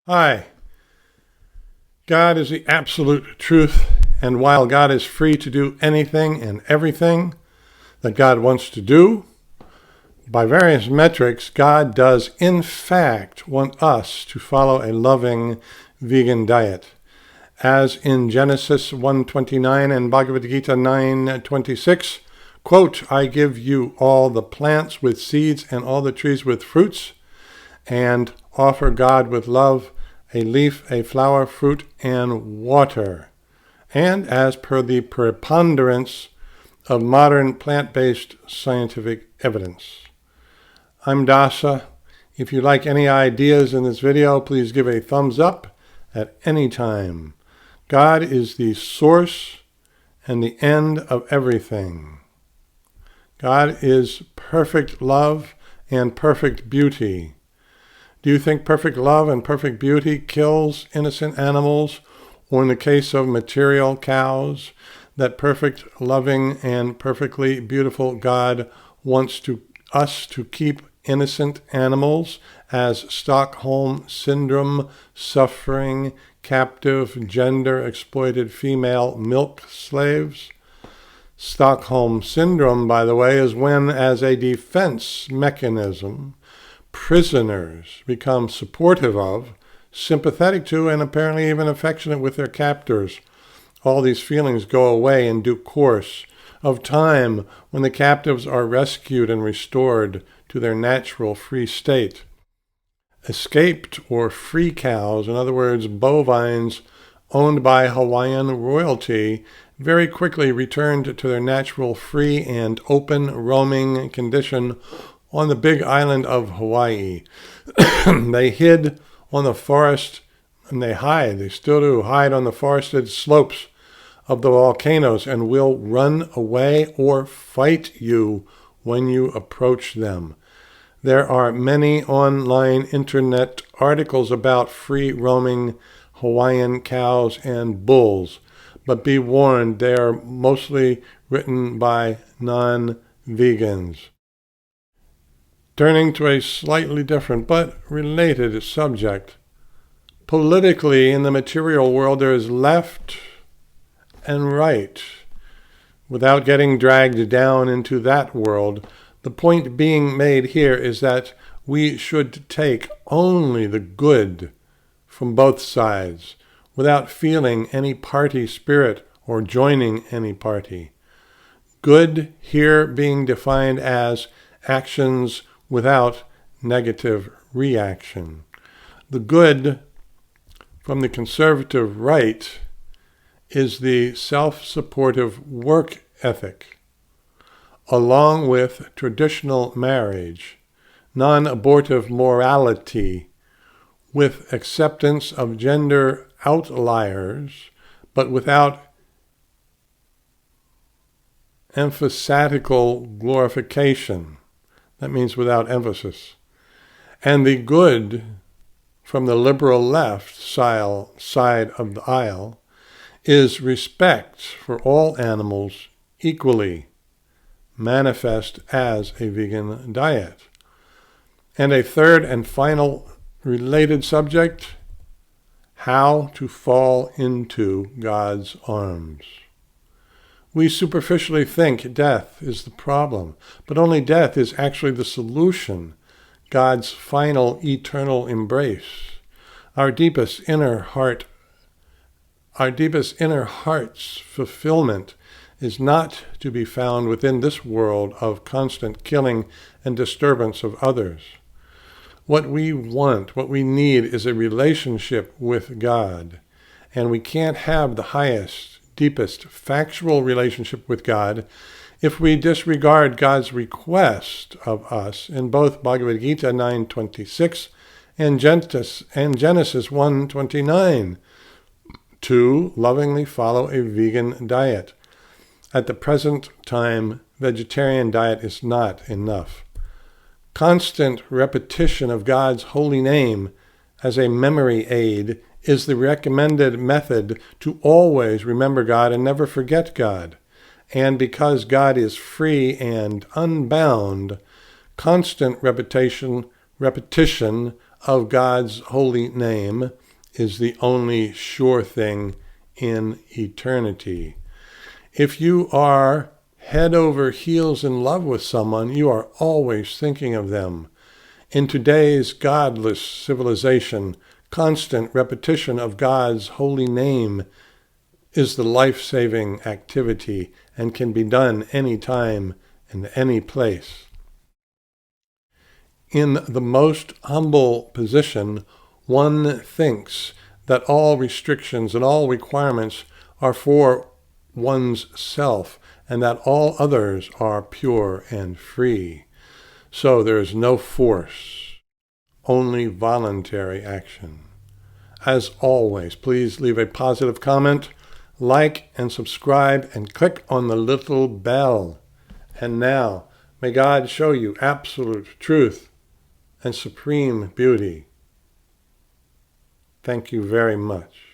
Hi. God is the absolute truth, and while God is free to do anything and everything that God wants to do, by various metrics, God does in fact want us to follow a loving vegan diet. As in Genesis 1:29 and Bhagavad Gita 9:26, quote, I give you all the plants with seeds and all the trees with fruits, and offer God with love a leaf, a flower, fruit, and water. And as per the preponderance of modern plant-based scientific evidence. I'm Dasa. If you like any ideas in this video, please give a thumbs up at any time. God is the source and the end of everything. God is perfect love and perfect beauty. Do you think perfect love and perfect beauty kills innocent animals, or in the case of material cows, that perfect, loving, and perfectly beautiful God wants us to keep innocent animals as Stockholm syndrome suffering, captive, gender-exploited female milk slaves? Stockholm syndrome, by the way, is when, as a defense mechanism, prisoners become supportive of, sympathetic to, and apparently even affectionate with their captors. All these feelings go away in due course of time when the captives are rescued and restored to their natural free state. Escaped or free cows, in other words, bovines owned by Hawaiian royalty, very quickly returned to their natural free and open roaming condition on the big island of Hawaii. They hid on the forest, and they still do hide on the forested slopes of the volcanoes and will run away or fight you when you approach them. There are many online internet articles about free roaming Hawaiian cows and bulls, but be warned, they are mostly written by non-vegans. Turning to a slightly different but related subject. Politically, in the material world, there is left and right. Without getting dragged down into that world, the point being made here is that we should take only the good from both sides, without feeling any party spirit or joining any party. Good here being defined as actions without negative reaction. The good from the conservative right is the self-supportive work ethic, along with traditional marriage, non-abortive morality, with acceptance of gender outliers, but without emphatical glorification. That means without emphasis. And the good from the liberal left side of the aisle is respect for all animals equally, manifest as a vegan diet. And a third and final related subject, how to fall into God's arms. We superficially think death is the problem, but only death is actually the solution, God's final eternal embrace. Our deepest inner heart's fulfillment is not to be found within this world of constant killing and disturbance of others. What we want, what we need, is a relationship with God, and we can't have the highest, deepest factual relationship with God if we disregard God's request of us in both Bhagavad Gita 9:26 and Genesis 1:29 to lovingly follow a vegan diet. At the present time, vegetarian diet is not enough. Constant repetition of God's holy name as a memory aid is the recommended method to always remember God and never forget God. And because God is free and unbound, constant repetition of God's holy name is the only sure thing in eternity. If you are head over heels in love with someone, you are always thinking of them. In today's godless civilization, constant repetition of God's holy name is the life-saving activity and can be done any time and any place. In the most humble position, one thinks that all restrictions and all requirements are for one's self and that all others are pure and free. So there is no force, only voluntary action. As always, please leave a positive comment, like and subscribe, and click on the little bell. And now, may God show you absolute truth and supreme beauty. Thank you very much.